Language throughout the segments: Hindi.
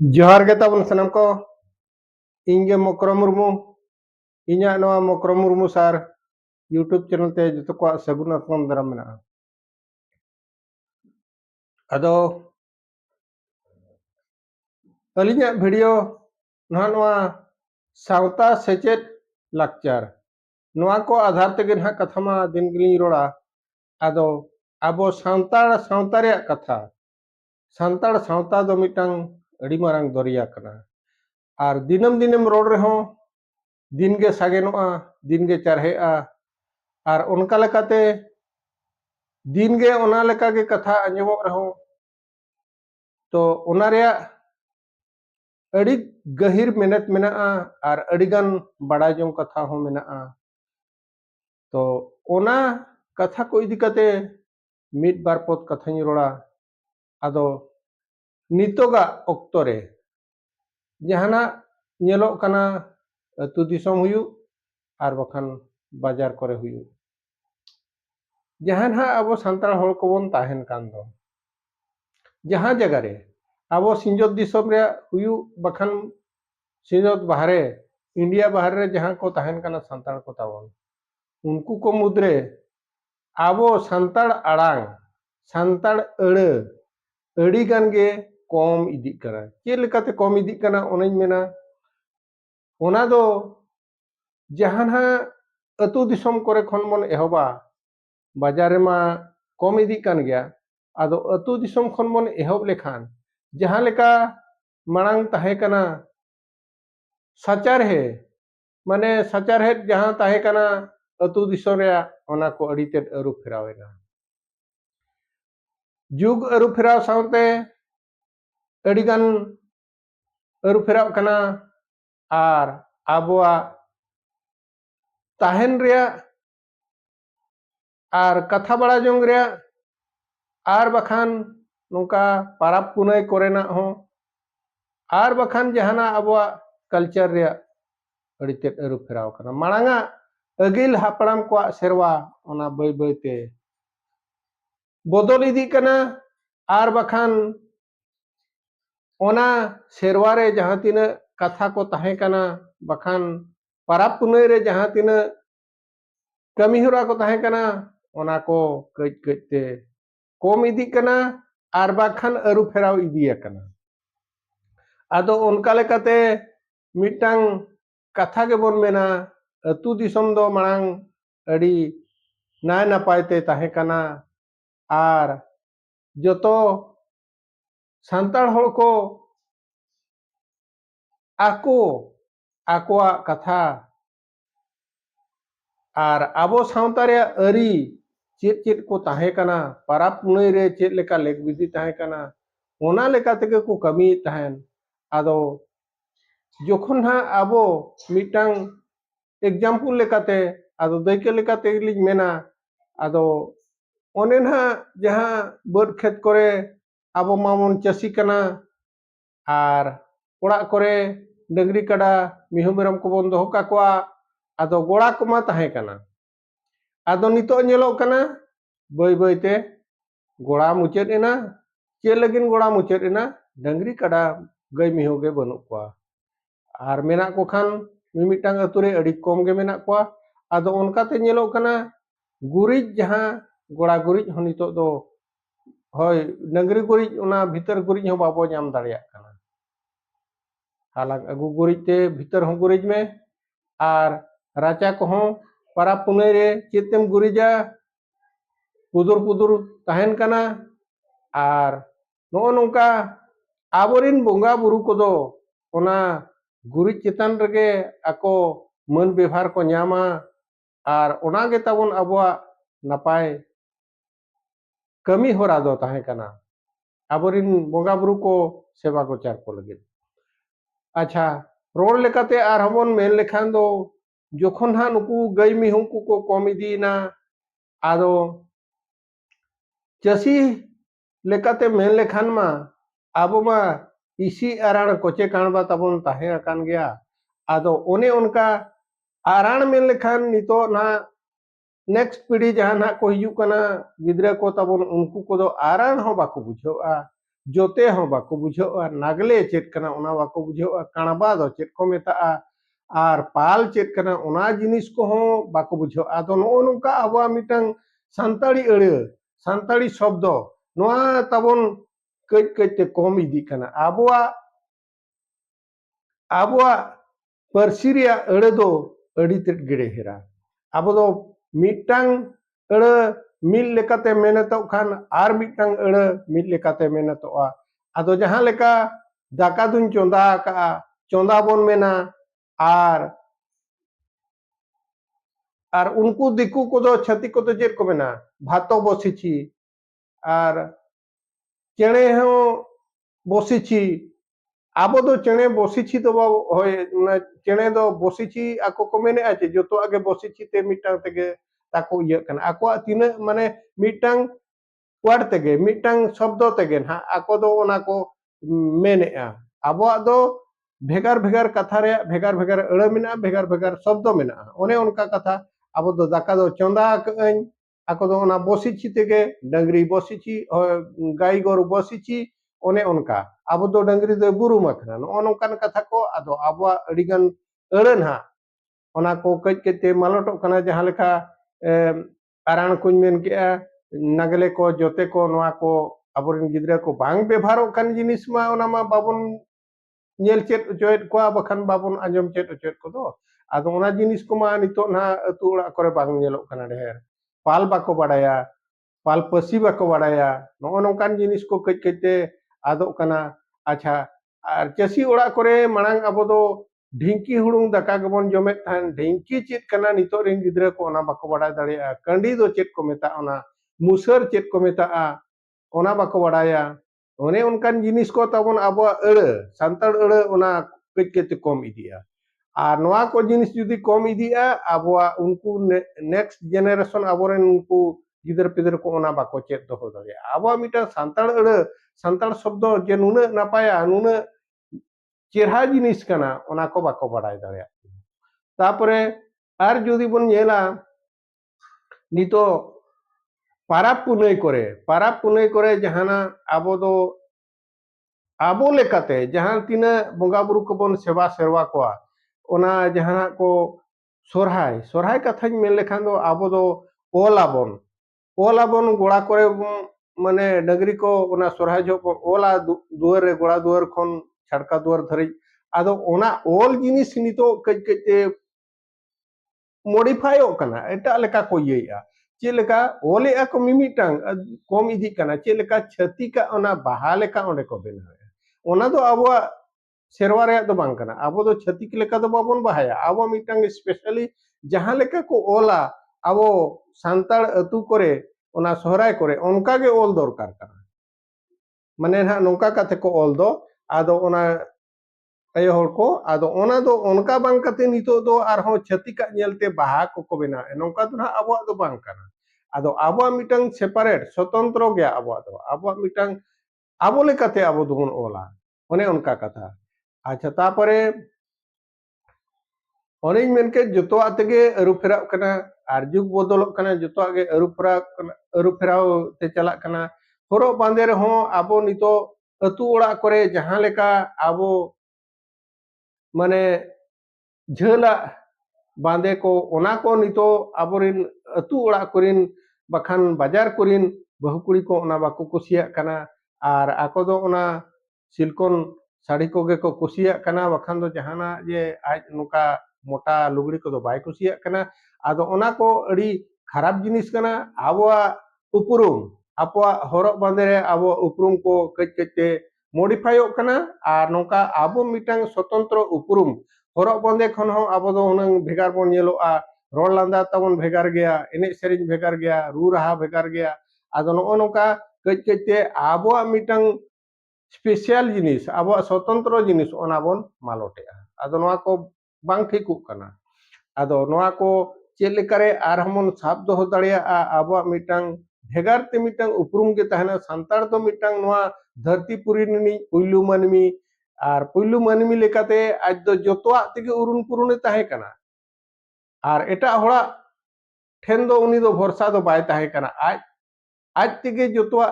जोहार गे ताबन सनम को इंगे मकरो मुर्मू इन्या नवा मकरो मुर्मू सार यूट्यूब चैनल ते जतो को सगुन अतम दराम मेना अदो अलिnya वीडियो नवा सावता सेचेत लाक्चर नवा को आधार तेगे ना कथा मा दिन गिली रोड़ा अदो आबो सांताड़ सावता रे कथा सांताड़ सावता दो मिटांग अड़ी मारांग दरिया कना आर दिनम दिनम रोड रे हो दिन गे सागेनोआ दिन गे चरहेआ आर उनका लेकाते दिन गे ओना लेका गे कथा अंजमो रहो तो ओना रेया अड़ी गहिर मेहनत मेनाआ आर अड़ीगान बड़ा जों कथा हो मेनाआ तो ओना कथा को इदी कते मिड बार पद कथानी रोड़ा आदो नितोगा ऑक्टो रे जहाना नेलो कना अतु दिसम हुयु आर बखान बाजार करे हुयु जहां अब सांतार हल को बन ताहेन कान दो जहां जगह रे अब सिंजोत दिसम रे हुयु बखान सिंजोत बाहरे इंडिया बाहर रे जहां को ताहेन काना सांतार को तावन उनको को मुद्रे अब सांतार आड़ांग सांतार अड़े अड़ी गान गे कम इदी कना के लेकाते कम इदी कना ओनाई मेना ओना दो जहां अतु दिसम करे खन मन एहबा बाजार मा कम इदी कान गया आदो अतु दिसम खन मन एहब लेखान जहां लेका मांग ताहे कना सचार है माने सचार है जहां ताहे कना अतु दिसम रे ओना को अड़ी ते अरु फेरावेना जुग अरु फेराव सावते अड़ी गान अरु फेराव कना आर आबोआ ताहेन रे आर कथा बड़ा जोंग रे आर बखान नोका पाराब पुनय कोरेना हो आर बखान जहाना आबोआ कल्चर रे अड़ी ते अरु फेराव कना मांगा अगिल हापड़ाम को सेरवा ओना बय बयते बदल इदी कना आर बखान ओना सेरवा रे जहां तिना कथा को ताहे कना बखान पाराब पुनय रे जहां तिना कमी होरा को ताहे कना ओना को कज कजते कम इदी कना आर बखान अरु फेराव इदी कना आदो उनका लेकाते मिटांग कथा के बोन मेना अतु दिसम दो मांग अड़ी नाय नापायते ताहे कना आर जतो सांतार हल को आको आकोआ कथा आर आबो सावता रे अरी चेत चेत को ताहे कना पाराब पुनय रे चेत लेका लेक विधि ताहे कना ओना लेका तेगे को कमी ताहेन आदो जोखन हा आबो मिटांग एग्जाम्पल लेकाते आदो दैके लेकाते लिज मेना आदो ओने ना जहां बद खेत करे आबो मामन चासी कना आर ओड़ा करे डंगरी कड़ा मिहु मेरम को बन दोहो काकोआ आदो गोड़ा कोमा ताहे कना आदो नितो नेलो कना बय बयते गोड़ा मुचेद एना चे लगिन गोड़ा मुचेद एना डंगरी कड़ा गय मिहु गे बनु कोआ आर मेना को खान मिमिटांग अतुरे अड़ी कम गे मेना कोआ आदो उनकाते नेलो कना गुरिज जहां गोड़ा गुरिज हो नितो दो होय डंगरी गुरिज ओना भीतर गुरिज हो बाबो नाम दाड़िया कना हालांकि अगु गुरिज ते भीतर हो गुरिज में आर राचा को हो पारा पुनय रे चेतेम गुरिजा पुदुर पुदुर ताहेन कना आर नो नोंका आबोरिन बोंगा बुरु को दो ओना गुरिज चेतन रगे आको मन व्यवहार को न्यामा आर ओना गे ताबोन आबोआ नपाय कमी होरा दो ताहे कना आबोरिन बोंगा बुरु को सेवा को चार को लगे अच्छा रोड लेकाते आर हमन मेन लेखान दो जोखन हा नुकु गई मिहु को कमी दीना आदो चसी लेकाते मेन लेखान मा आबो मा इसी आराण कोचे काणबा ताबोन ताहे अकान गया आदो ओने उनका आराण मेन लेखान नितो ना नेक्स्ट पीढ़ी जहां ना को हिजु कना गिद्रा को ताबोन उनको को दो आराण हो बाको बुझोआ जोते हों बाको बुझाओ नागले चेत कना ओना बाको बुझाओ काणबा दो चेत को मेता और पाल चेत कना ओना जिनिस को हों बाको बुझाओ आदो नो नोंका आबो मिटंग सानताड़ी अड़े सानताड़ी शब्द नोआ तबन कई कईते कम इदी कना आबोआ पार्सी रिया अड़े दो अड़ी तेट गिड़े हेरा आबो दो मिटंग अड़े मिल लेकाते मेहनतों खान आर मिटंग अड़े मिल लेकाते मेहनतों आदो जहां लेका दाका दुन चोंदा का चोंदा बोन मेना आर उनको दिकू को दो छती को तो चेत को मेना भातो बसिछि आर चेणे हो बसिछि आबो दो चेणे बसिछि तो होय चेणे दो बसिछि आको को मेने आचे जोतो आगे बसिछि ते मिटंग तेगे ताको इय कना आको तिना माने मिटंग वार्ड तेगे मिटंग शब्द तेगे ना आको दो ओना को मेनेआ आबो दो भेगार भेगार कथा रे भेगार भेगार अड़ मेना भेगार भेगार शब्द मेना ओने उनका कथा आबो दो दाका दो चोंदा कई आको दो ओना बसिछि तेगे डंगरी बसिछि गाय गरु बसिछि ओने उनका आबो दो डंगरी दो बुरुम अखना नो नोंकान कथा को आदो आबो अड़ीगान अड़ ना ओना को कई केते मालटो कना जहां लेखा आराण कुñ मेन केआ नागले को जोते को नोआ को आबोरेन गिद्रा को बांग व्यवहारो कान जिनिस मा ओना मा बाबन नेल चेत चोयत को बखान बाबन आंजम चेत चोयत को दो आदो ओना जिनिस को मा नितो ना अतु ओड़ा करे बांग नेलो कना ढेर पाल बाको बाडाया पाल पसी बाको बाडाया नो नोंकान जिनिस को कई कईते आदो कना अच्छा आर चसी ओड़ा करे मांग आबो दो ढिंकी हुड़ुंग दाका गबन जमे थान ढिंकी चेत कना नितो रिन गिद्रा को ओना बाको बाडा दाड़ेया कंडी दो चेत को मेता ओना मुसर चेत को मेता ओना बाको बाडाया ओने उनकान जिनिस को तबन आबो अड़ सांताड़ अड़ ओना कई कईते कम इदिया और नोआ को जिनिस जुदी कम इदिया आबो उनको नेक्स्ट जेनारेशन आबोरेन उनको गिदर पिदर को ओना बाको चेत दो दाड़ेया आबो मिटा सांताड़ अड़ सांताड़ शब्द जे नुना नापाया नुना चेहरा जिनिस कना ओना को बाको बाडाय दाड़ेया तापरे आर जुदी बन नेला नितो पाराब पुनई करे जहाना आबो दो आबो लेकाते जहां तिना बोंगा बुरु को बन सेवा सेवा कोआ ओना जहां को सोरहाय सोरहाय कथा मेन लेखान दो आबो दो ओलाबन गोड़ा करे माने डंगरी को ओना सोरहाय जो ओला दुआर रे गोड़ा दुआर खन छड़का दुआर धरि आदो ओना ओल जिनिस नितो कई कईते मॉडिफाई कना एटा लेका को येया चे लेका ओले को मिमिटांग कम इदी कना चे लेका छती का ओना बाहा लेका ओंडे को बेना ओना दो आबो सेरवा रे दो बांग कना आबो दो छती के लेका दो बाबन बाहाया आबो मिटांग स्पेशली जहां लेका को ओला आबो सांताड़ अतु करे ओना सोहराय करे उनका के ओल दरकार कना माने ना नोंका काते को ओल दो आदो ओना अयो हर को आदो ओना दो उनका बांग कते नितो दो आरहो छती का नेलते बाहा को बेना नोंका दो ना आबो दो बांग कना आदो आबो मिटांग सेपारेट स्वतंत्र गया आबो मिटांग आबो लेकाते आबो दोबन ओला ओने उनका कथा अच्छा तापरे ओने मेनके जतो आतेगे अरु फेराव कना आर जुग बदलक कना जतो आगे अरु फेराव ते चला कना हरो बांदे रे हो आबो नितो अतु ओड़ा करे जहां लेका आबो माने झेला बांदे को ओना को नितो आबोरिन अतु ओड़ा करिन बखान बाजार करिन बहुकुड़ी को ओना बाको कुसिया कना आर आको दो ओना सिल्कोन साड़ी कोगे को कुसिया कना बखान दो जहाना जे आज नुका मोटा लुगड़ी को दो बाय कुसिया कना आदो ओना को अड़ी खराब जिनिस कना आबोआ उपरुम आपवा हरक बांदे रे आबो उपरुम को कई कईते मॉडिफाई कना आर नोका आबो मिटांग स्वतंत्र उपरुम हरक बांदे खन हो आबो दो हुनंग भेगार बन येलोआ रोड लांदा तबन भेगार गया एने सेरिंग भेगार गया रू रहा भेगार गया आदो नो नोका कई कईते आबो मिटांग स्पेशल जिनिस आबो स्वतंत्र जिनिस ओना बन मालोटे आदो नोआ को बांग ठिकु कना आदो नोआ को चेल लेकारे आर हमन साब दो दाड़िया आबो मिटांग भेगार ते मिटांग उपरुम के तहना सांताड़ दो मिटांग नोआ धरती पुरी नि पुइलु मानमी आर पुइलु मानमी लेकाते आज दो जोतोआ तेगे उरुन पुरुने ताहे कना आर एटा होड़ा ठेन दो उनी दो भरोसा दो बाय ताहे कना आज तेगे जोतोआ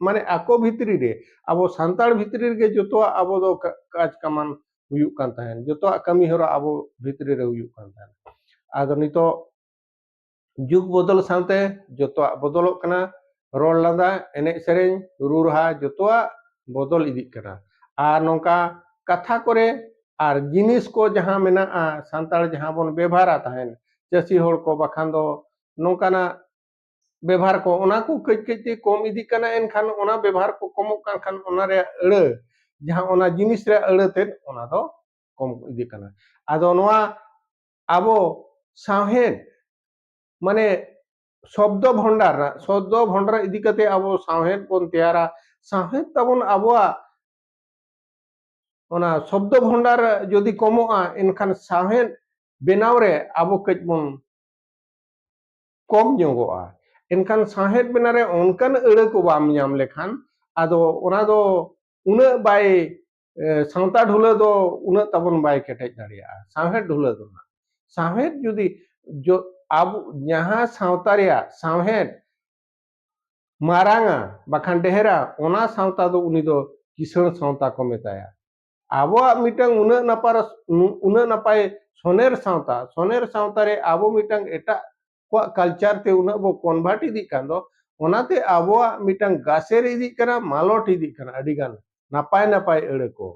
माने आको भितरी रे अब सानताड़ भितरी रे जो अब दो काज कामान हुयुक कान ताहेन जो कमी हरा अब भितरी रे हुयुक कान ताहेन आदो नितो जुग बदल साथे जो बदलोग कना रोड लादा एने सेरें रू रहा जो बदल इदी कना आर नोंका कथा करे आर जिनिस को जहां मेना सानताड़ जहां बन व्यवहारा ताहेन चासी होड़ को बखान दो नोंकाना व्यवहार को ओना को कई कई कम इदी कना एनखान ओना व्यवहार को कमो कान खान ओना रे अड़ जहां ओना जिनिस रे अड़ तेन ओना दो कम इदी कना आदो नोआ आबो साहेद माने शब्द भंडार इदी कते आबो साहेद बन तैयारा साहेद तबन आबोआ ओना शब्द भंडार जदि कमोआ एनखान साहेद बेनाव रे आबो कज बन कम जोगोआ एनखान साहेद बेनारे ओनकान अड़ को बाम नाम लेखान आदो ओना दो उना बाय सावता ढुला दो उना तबन बाय केटेज दाड़िया साहेद ढुला दो साहेद जुदी जो अब जहां सावता रे साहेद मारांगा बखान डेहरा ओना सावता दो उनी दो किसान सावता को मेताया आबो मिटंग उना नपाय सोनेर सावता रे आबो मिटंग एटा को कल्चर ते उना बो कन्वर्ट इदी कान दो ओनाते आबो मिटंग गासेर इदी कना मालोट इदी कना अडिगान नापाय नापाय अड़ को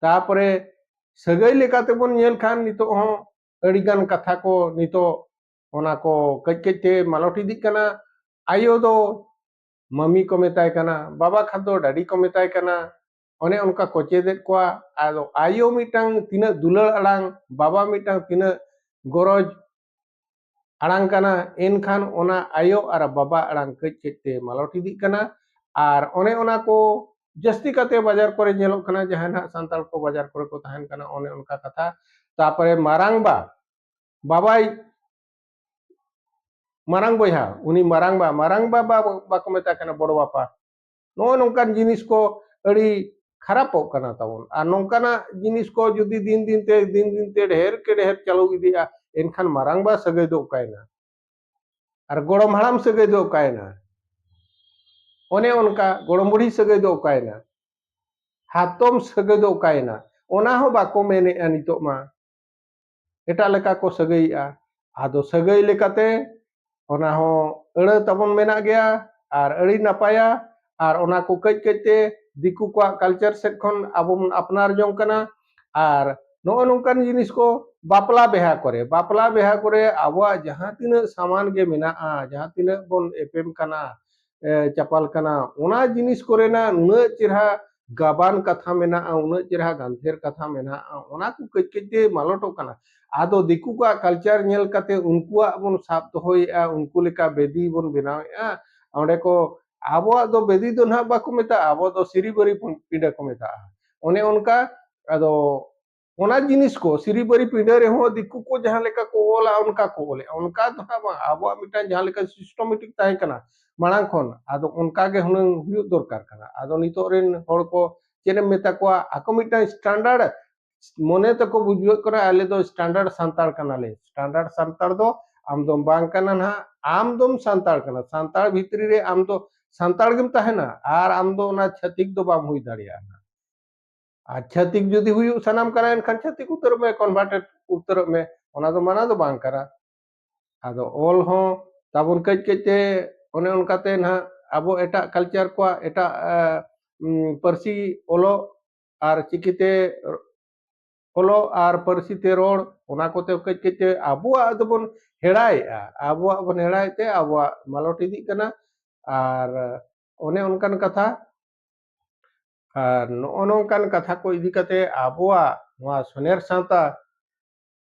तापरे सगै लेकाते बन नेल खान नितो हो अडिगान कथा को नितो ओना को कज कजते मालोट इदी कना आयो दो मम्मी को मेताय कना बाबा खान दो डाडी को मेताय कना ओने उनका कोचेदेत को आदो आयो मिटंग तिना दुलर अड़ांग बाबा मिटंग तिना गरज अड़ांग कना एनखान ओना आयो और बाबा अड़ांग कज कजते मालोट इदी कना और ओने ओना को जस्ती कते बाजार करे नेलोग कना जहां ना सांताल को बाजार करे को तहन कना ओने उनका कथा तापरे मारांग बा बाबाई मारांग बोया उनी मारांग बा बाको मेता कना बड़ो बापा नो नोंकान जिनिस को अड़ी खराब कना तबन और नोंकाना जिनिस को जुदी दिन दिन ते ढेर के ढेर चलो इदिया एनखान मारांग बा सगै दो कायना और गोड़म हाड़ाम सगै दो कायना ओने उनका गोड़म बुढ़ी सगै दो कायना हातम सगै दो कायना ओना हो बाको मेने नितो मा एटा लेका को सगैया आदो सगै लेकाते ओना हो अड़ तबन मेना गया और अड़ी नपाया और ओना को कज कजते दिकु को कल्चर सेट खन अब अपनार जोंग कना और नो नोंकान जिनिस को बापला बेहा करे आबो जहां तीना सामान गे मेना जहां तीना बन एपेम कना चपाल कना ओना जिनिस करे ना उना चेहरा गाबान कथा मेना उना चेहरा गांधेर कथा मेना ओना को कज कजते मालोटो कना आदो दिकु को कल्चर नेल कते उनकुआ बन साब दोहोया उनको लेका बेदी बन बनावेआ ओंडे को आबो दो बेदी दो ना बाको मेता आबो दो सिरीबरी पिंडा को मेता ओने उनका आदो ओना जिनिस को सिरीबरी पिंडा रे हो दिकु को जहां लेका को ओला उनका को ओले उनका तो ना आबो मिटा जहां लेका सिस्टमेटिक ताहे कना मांग खन आदो उनका के हुन हुयु दरकार कना आदो नितो रेन होड़ को चेने मेता को आको मिटा स्टैंडर्ड मने तक बुझे करा आले दो स्टैंडर्ड सांताड़ कनाले स्टैंडर्ड सांताड़ दो आम दो बांग कना ना आम दोम सांताड़ कना सांताड़ भितरी रे आम दो सांताड़ गेम ताहेना आर आम दो ना छतिक दो बाम हुई दाड़िया आ छतिक जदि हुयु सनाम करा एनखान छतिक उतर में कन्वर्टेड उतर में ओना दो माना दो बांग करा आदो ऑल हो ताबन कज कजते ओने उनकाते ना आबो एटा कल्चर को एटा परसी ओलो आर चिकिते ओलो आर परसी ते रोड ओना कोते कज कजते आबोआ दबन हेड़ाएआ आबोआ बन हेड़ाएते आबोआ मालोट इदी कना आर ओने उनकान कथा और नो नोंकान कथा को इदी कते आबोआ नोआ सोनेर सावता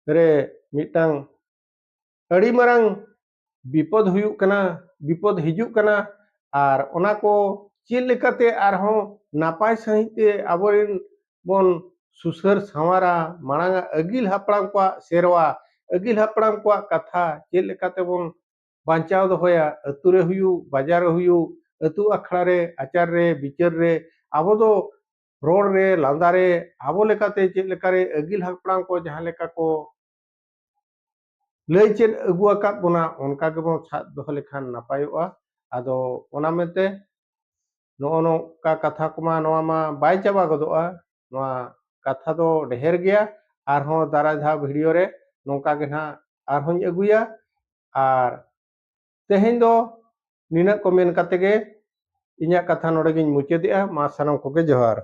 रे मिटंग अड़ी मारंग विपद हुयु कना विपद हिजुक कना और ओना को चेल लेकाते आरहों नापाय सहिते आबोरेन बन सुसर सावारा मांग अगिल हापड़ाम को सेरवा अगिल हापड़ाम को कथा चेल लेकाते बन बांचाव दोहोया अतु रे हुयु बाजार हुयु अतु अखड़ा रे आचार रे बिचार रे आबो दो रोड रे लांदा रे आबो लेकाते चेल लेकारे अगिल हापड़ाम को जहां लेका को लई चेद अगु आकाद बोना उनका गेबो साब दोहो लेखान नापायोआ आदो ओना मेते ᱱᱚᱜᱼᱚ ᱱᱚᱝᱠᱟ ᱠᱟᱛᱷᱟ ᱠᱚᱢᱟ ᱱᱚᱣᱟ ᱢᱟ ᱵᱟᱭ ᱪᱟᱵᱟ ᱜᱚᱫᱚᱜᱼᱟ ᱱᱚᱣᱟ ᱠᱟᱛᱷᱟ ᱫᱚ ᱰᱷᱮᱨ ᱜᱮᱭᱟ ᱟᱨᱦᱚᱸ ᱫᱟᱨᱟᱭ ᱫᱷᱟᱣ ᱵᱷᱤᱰᱤᱭᱳ ᱨᱮ ᱱᱚᱝᱠᱟ ᱜᱮ ᱱᱟᱦᱟᱜ ᱟᱨᱦᱚᱸᱧ ᱟᱹᱜᱩᱭᱟ ᱟᱨ ᱛᱮᱦᱮᱧ ᱫᱚ ᱱᱤᱱᱟᱹᱜ ᱠᱚ ᱢᱮᱱ ᱠᱟᱛᱮ ᱜᱮ ᱤᱧᱟᱹᱜ ᱠᱟᱛᱷᱟ ᱱᱚᱰᱮ ᱜᱤᱧ ᱢᱩᱪᱟᱹᱫᱮᱜᱼᱟ ᱢᱟ ᱥᱟᱱᱟᱢ ᱠᱚᱜᱮ ᱡᱚᱦᱟᱨ